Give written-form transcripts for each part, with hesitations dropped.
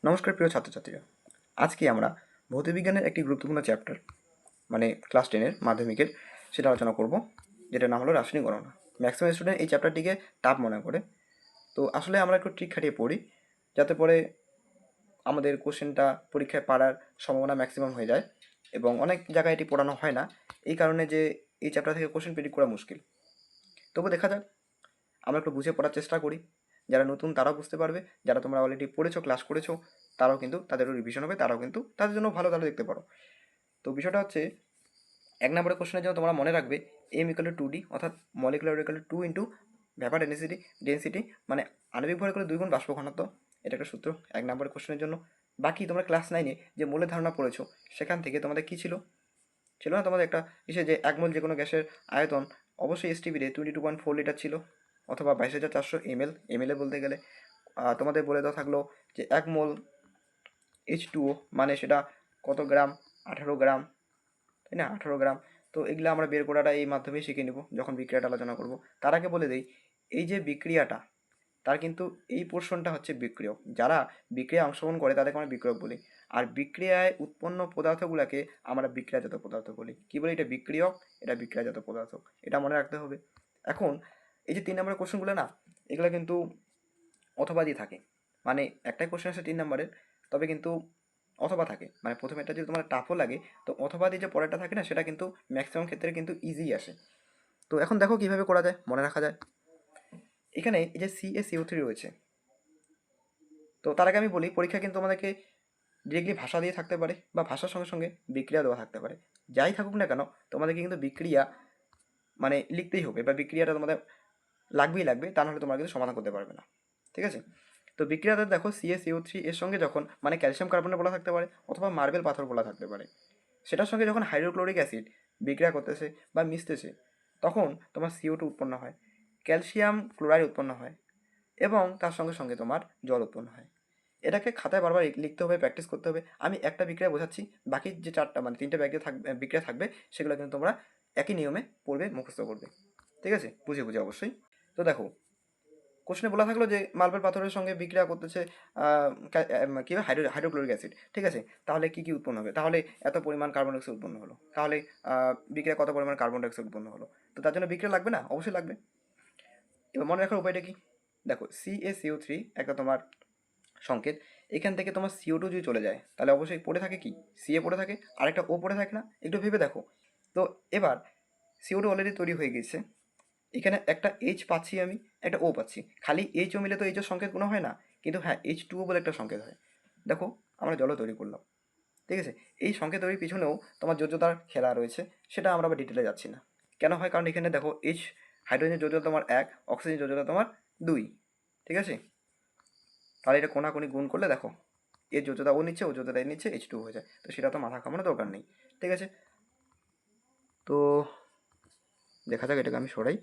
নমস্কার প্রিয় ছাত্রছাত্রীরা, আজকে আমরা ভৌতবিজ্ঞানের একটি গুরুত্বপূর্ণ চ্যাপ্টার মানে ক্লাস 10-এর মাধ্যমিকের সেটা আলোচনা করব, যেটার নাম হলো রাসায়নিক গণনা। ম্যাক্সিমাম স্টুডেন্ট এই চ্যাপ্টারটিকে টাফ মনে করে, তো আসলে আমরা একটু ট্রিক খাটিয়ে পড়ি যাতে পরে আমাদের কোশ্চেনটা পরীক্ষায় পারার সম্ভাবনা ম্যাক্সিমাম হয়ে যায়। এবং অনেক জায়গায় এটি পড়ানো হয় না, এই কারণে যে এই চ্যাপ্টার থেকে কোশ্চেন প্রেডিক্ট করা মুশকিল। তবু দেখা যাক, আমরা একটু বুঝে পড়ার চেষ্টা করি। যারা নতুন তারাও বুঝতে পারবে, যারা তোমরা অলরেডি পড়েছো, ক্লাস করেছো, তারাও কিন্তু তাদেরও রিভিশন হবে, তারাও কিন্তু তাদের জন্য ভালো, তাহলে দেখতে পারো। তো বিষয়টা হচ্ছে, 1 নম্বরের কোশ্চেনের জন্য তোমরা মনে রাখবে m = 2d, অর্থাৎ molecular weight = 2 into vapour density, মানে আণবিক ভর = 2 গুণ বাষ্প ঘনত্ব। এটা একটা সূত্র 1 নম্বরের কোশ্চেনের জন্য। বাকি তোমরা ক্লাস 9-এ যে মূলের ধারণা পড়েছো, সেখান থেকে তোমাদের কী ছিল, ছিল না তোমাদের একটা ইসে যে 1 মোল যে কোনো গ্যাসের আয়তন অবশ্যই এসটিপিতে 22.4 লিটার ছিল, অথবা 22,400 ml। এমএলএ বলতে গেলে তোমাদের বলে দেওয়া থাকলো যে 1 মোল H2O মানে সেটা কত গ্রাম, 18 গ্রাম, তাই না, 18 গ্রাম। তো এগুলো আমরা বের করাটা এই মাধ্যমেই শিখে নেব যখন বিক্রিয়াটা আলোচনা করব। তার আগে বলে দিই, এই যে বিক্রিয়াটা, তার কিন্তু এই পোর্শনটা হচ্ছে বিক্রিয়ক। যারা বিক্রিয়ায় অংশগ্রহণ করে তাদেরকে আমরা বিক্রিয়ক বলি, আর বিক্রিয়ায় উৎপন্ন পদার্থগুলোকে আমরা বিক্রিয়াজাত পদার্থ বলি। কি বলি? এটা বিক্রিয়ক, এটা বিক্রিয়াজাত পদার্থ, এটা মনে রাখতে হবে। এখন এই যে 3 নম্বরের কোশ্চেনগুলো না, এগুলো কিন্তু অথবা দিয়ে থাকে, মানে একটাই কোশ্চেন আছে 3 নম্বরের, তবে কিন্তু অথবা থাকে, মানে প্রথমে একটা যদি তোমার টাফও লাগে, তো অথবা দিয়ে যে পরেরটা থাকে না, সেটা কিন্তু ম্যাক্সিমাম ক্ষেত্রে কিন্তু ইজি আসে। তো এখন দেখো কিভাবে করা যায়, মনে রাখা যায়। এখানে এই যে CaCO3 রয়েছে, তো তার আগে আমি বলি, পরীক্ষা কিন্তু আমাদেরকে ডিরেক্টলি ভাষা দিয়ে থাকতে পারে, বা ভাষার সঙ্গে সঙ্গে বিক্রিয়া দেওয়া থাকতে পারে। যাই থাকুক না কেন, তোমাদেরকে কিন্তু বিক্রিয়া মানে লিখতেই হবে, বা বিক্রিয়াটা তোমাদের লাগবেই লাগবে, তা নাহলে তোমরা কিন্তু সমাধান করতে পারবে না। ঠিক আছে? তো বিক্রিয়াতে দেখো CaCO3 এর সঙ্গে যখন মানে ক্যালসিয়াম কার্বনেট বলা থাকতে পারে, অথবা মার্বেল পাথর বলা থাকতে পারে, সেটার সঙ্গে যখন হাইড্রোক্লোরিক অ্যাসিড বিক্রিয়া করতেছে বা মিশতেছে, তখন তোমার CO2 উৎপন্ন হয়, ক্যালসিয়াম ক্লোরাইড উৎপন্ন হয়, এবং তার সঙ্গে সঙ্গে তোমার জল উৎপন্ন হয়। এটাকে খাতায় বারবার লিখতে হবে, প্র্যাকটিস করতে হবে। আমি একটা বিক্রিয়া বোঝাচ্ছি, বাকি যে 4টা মানে 3টে বিক্রিয়া থাকবে, সেগুলো কিন্তু তোমরা একই নিয়মে পড়বে, মুখস্থ করবে। ঠিক আছে? বুঝে বুঝে অবশ্যই। তো দেখো, কোশ্চেনে বলা থাকলো যে মার্বেল পাথরের সঙ্গে বিক্রিয়া করতেছে কী হবে, হাইড্রোক্লোরিক অ্যাসিড। ঠিক আছে, তাহলে কী কী উৎপন্ন হবে, তাহলে এত পরিমাণ কার্বন ডাইঅক্সাইড উৎপন্ন হলো, তাহলে বিক্রিয়া কত পরিমাণ কার্বন ডাইঅক্সাইড উৎপন্ন হলো। তো তার জন্য বিক্রিয়া লাগবে না? অবশ্যই লাগবে। এবার মনে রাখার উপায়টা কি? দেখো, CaCO3 একটা তোমার সংকেত, এখান থেকে তোমার CO2 যদি চলে যায়, তাহলে অবশ্যই পড়ে থাকে কি, Ca পড়ে থাকে, আরেকটা O পড়ে থাকে না, একটু ভেবে দেখো। তো এবার CO2 অলরেডি তৈরি হয়ে গেছে, এখানে একটা H পাচ্ছি, আমি একটা O পাচ্ছি, খালি H ও মিলে তো H এর সংকেত কোনো হয় না, কিন্তু হ্যাঁ H2O বলে একটা সংকেত হয়। দেখো, আমরা জলও তৈরি করলাম। ঠিক আছে? এই সংকেত তৈরির পিছনেও তোমার যোজ্যতার খেলা রয়েছে, সেটা আমরা আবার ডিটেলে যাচ্ছি না। কেন হয়? কারণ এখানে দেখো হাইড্রোজেনের যোজ্যতা তোমার 1, অক্সিজেনের যোজ্যতা তোমার 2। ঠিক আছে? তাহলে এটা কোনাকুনি গুণ করলে দেখো, এর যোজ্যতা ও নিচ্ছে, ও যোজ্যতা এ নিচ্ছে, H2 হয়ে যায়। তো সেটা তো মাথা ঘামানোর দরকার নেই। ঠিক আছে? তো দেখা যাক, এটাকে আমি সরাই।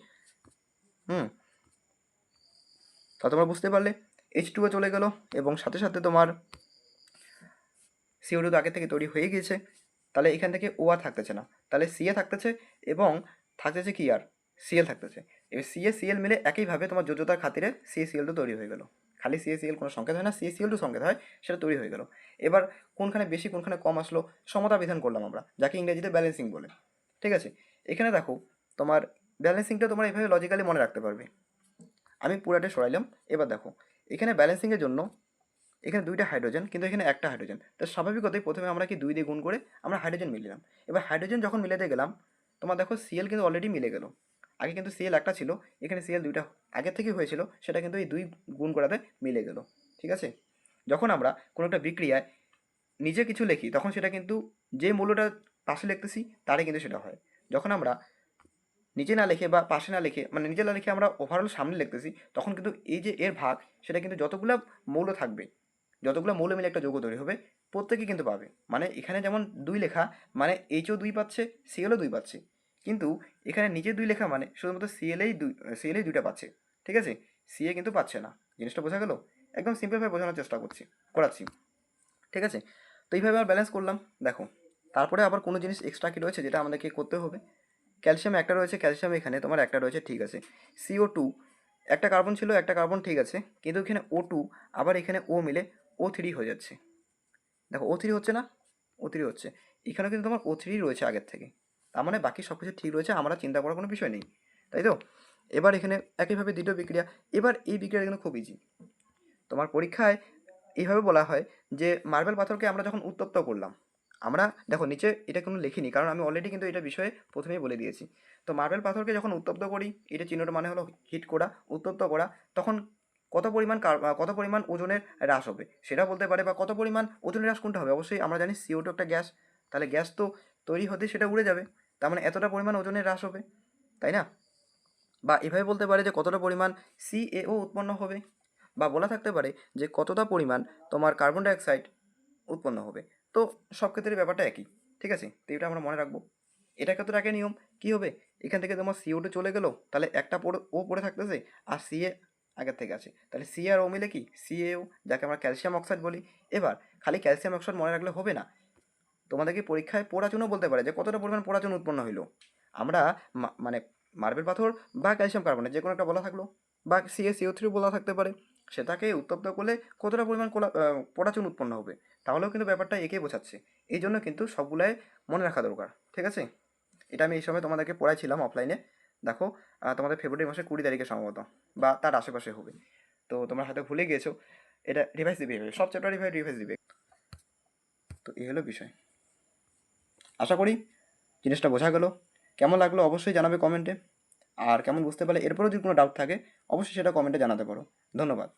হুম, তা তোমরা বুঝতে পারলে, H2 চলে গেল, এবং সাথে সাথে তোমার CO2 তো আগে থেকে তৈরি হয়ে গিয়েছে, তাহলে এখান থেকে ও আর থাকতেছে না, তাহলে Ca থাকতেছে, এবং থাকতেছে কি আর, Cl থাকতেছে। এবার CaCl মিলে একইভাবে তোমার যোজ্যতার খাতিরে CaCl2 তৈরি হয়ে গেল। খালি CaCl কোনো সংকেত হয় না, CaCl2 সংকেত হয়, সেটা তৈরি হয়ে গেল। এবার কোনখানে বেশি কোনখানে কম আসলো, সমতা বিধান করলাম আমরা, যাকে ইংরেজিতে ব্যালেন্সিং বলে। ঠিক আছে? এখানে দেখো, তোমার ব্যালেন্সিংটা তোমরা এইভাবে লজিক্যালি মনে রাখতে পারবে। আমি পুরাটা সরাইলাম। এবার দেখো, এখানে ব্যালেন্সিংয়ের জন্য এখানে 2টা হাইড্রোজেন, কিন্তু এখানে একটা হাইড্রোজেন, তো স্বাভাবিকতই প্রথমে আমরা কি 2 দিয়ে গুণ করে আমরা হাইড্রোজেন মিলিলাম। এবার হাইড্রোজেন যখন মিলাতে গেলাম, তোমার দেখো Cl কিন্তু অলরেডি মিলে গেল। আগে কিন্তু Cl একটা ছিল, এখানে Cl 2টা আগের থেকেই হয়েছিল, সেটা কিন্তু এই 2 গুণ করাতে মিলে গেল। ঠিক আছে? যখন আমরা কোনো একটা বিক্রিয়ায় নিজে কিছু লিখি, তখন সেটা কিন্তু যে মূল্যটা পাশে লিখতেছি তারই কিন্তু সেটা হয়। যখন আমরা নিচে না লিখে বা পাশে না লিখে, মানে নিজে না লিখে আমরা ওভারঅল সামনে লিখতেছি, তখন কিন্তু এই যে এর ভাগ, সেটা কিন্তু যতগুলো মৌল থাকবে, যতগুলো মৌল মিলে একটা যৌগ তৈরি হবে, প্রত্যেকে কিন্তু পাবে। মানে এখানে যেমন 2 লেখা, মানে H2 পাচ্ছে, Cl2 পাচ্ছে, কিন্তু এখানে নিচে 2 লেখা মানে শুধুমাত্র Cl 2টা পাচ্ছে। ঠিক আছে? Ca কিন্তু পাচ্ছে না। জিনিসটা বোঝা গেল? একদম সিম্পলভাবে বোঝানোর চেষ্টা করাচ্ছি। ঠিক আছে? তো এইভাবে আমরা ব্যালেন্স করলাম। দেখো, তারপরে আবার কোনো জিনিস এক্সট্রা কি রয়েছে যেটা আমাদেরকে করতে হবে? ক্যালসিয়াম একটা রয়েছে, ক্যালসিয়াম এখানে তোমার একটা রয়েছে, ঠিক আছে। CO2 একটা কার্বন ছিল, একটা কার্বন, ঠিক আছে, কিন্তু এখানে O2, আবার এখানে O মিলে O3 হয়ে যাচ্ছে। দেখো O3 হচ্ছে না, O3 হচ্ছে, এখানেও কিন্তু তোমার O3 রয়েছে আগের থেকে। তার মানে বাকি সব কিছু ঠিক রয়েছে, আমরা চিন্তা করার কোনো বিষয় নেই, তাই তো? এবার এখানে একইভাবে দ্বিতীয় বিক্রিয়া। এবার এই বিক্রিয়াটা কিন্তু খুব ইজি। তোমার পরীক্ষায় এইভাবে বলা হয় যে মার্বেল পাথরকে আমরা যখন উত্তপ্ত করলাম, আমরা দেখো নিচে এটা কোনো লিখিনি, কারণ আমি অলরেডি কিন্তু এটা বিষয়ে প্রথমেই বলে দিয়েছি। তো মার্বেল পাথরকে যখন উত্তপ্ত করি, এটা চিহ্নটা মানে হলো হিট করা, উত্তপ্ত করা, তখন কত পরিমাণ ওজনের হ্রাস হবে সেটা বলতে পারে, বা কত পরিমাণ ওজনের হ্রাস কোনটা হবে, অবশ্যই আমরা জানি CO2 একটা গ্যাস, তাহলে গ্যাস তো তৈরি হতে সেটা উড়ে যাবে, তার মানে এতটা পরিমাণ ওজনের হ্রাস হবে, তাই না? বা এভাবে বলতে পারে যে কতটা পরিমাণ CaO উৎপন্ন হবে, বা বলা থাকতে পারে যে কতটা পরিমাণ তোমার কার্বন ডাইঅক্সাইড উৎপন্ন হবে। তো সব ক্ষেত্রে ব্যাপারটা একই, ঠিক আছে? তো এটা আমরা মনে রাখবো। এটা ক্ষেত্রে আগে নিয়ম কী হবে, এখান থেকে তোমার CO2 চলে গেলো, তাহলে একটা পড়ে থাকতেছে, আর Ca আগের থেকে আছে, তাহলে C আর O মিলে কি CaO, যাকে আমরা ক্যালসিয়াম অক্সাইড বলি। এবার খালি ক্যালসিয়াম অক্সাইড মনে রাখলে হবে না, তোমাদেরকে পরীক্ষায় পোড়াচুনও বলতে পারে যে কতটা পরিমাণ পোড়াচুন উৎপন্ন হইলো। আমরা মানে মার্বেল পাথর বা ক্যালসিয়াম কার্বনেট যে কোনো একটা বলা থাকলো, বা CaCO3 বলা থাকতে পারে, সেটাকে উত্তপ্ত করলে কতটা পরিমাণ পোড়াচুন উৎপন্ন হবে, তাহলেও কিন্তু ব্যাপারটা একেই বোঝাচ্ছে। এই জন্য কিন্তু সবগুলাই মনে রাখা দরকার, ঠিক আছে? এটা আমি এই সময় তোমাদেরকে পড়াইছিলাম অফলাইনে। দেখো তোমাদের ফেব্রুয়ারি মাসের 20 তারিখে সম্ভবত, বা তার আশেপাশে হবে। তো তোমরা হয়তো ভুলে গিয়েছো, এটা রিভাইজ দিবে এভাবে, সব চ্যাপ্টার রিভাইজ দিবে। তো এই হলো বিষয়। আশা করি জিনিসটা বোঝা গেল। কেমন লাগলো অবশ্যই জানাবে কমেন্টে। আর কেমন বুঝতে পারলে, এরপরেও যদি কোনো ডাউট থাকে অবশ্যই সেটা কমেন্টে জানাতে পারো। ধন্যবাদ।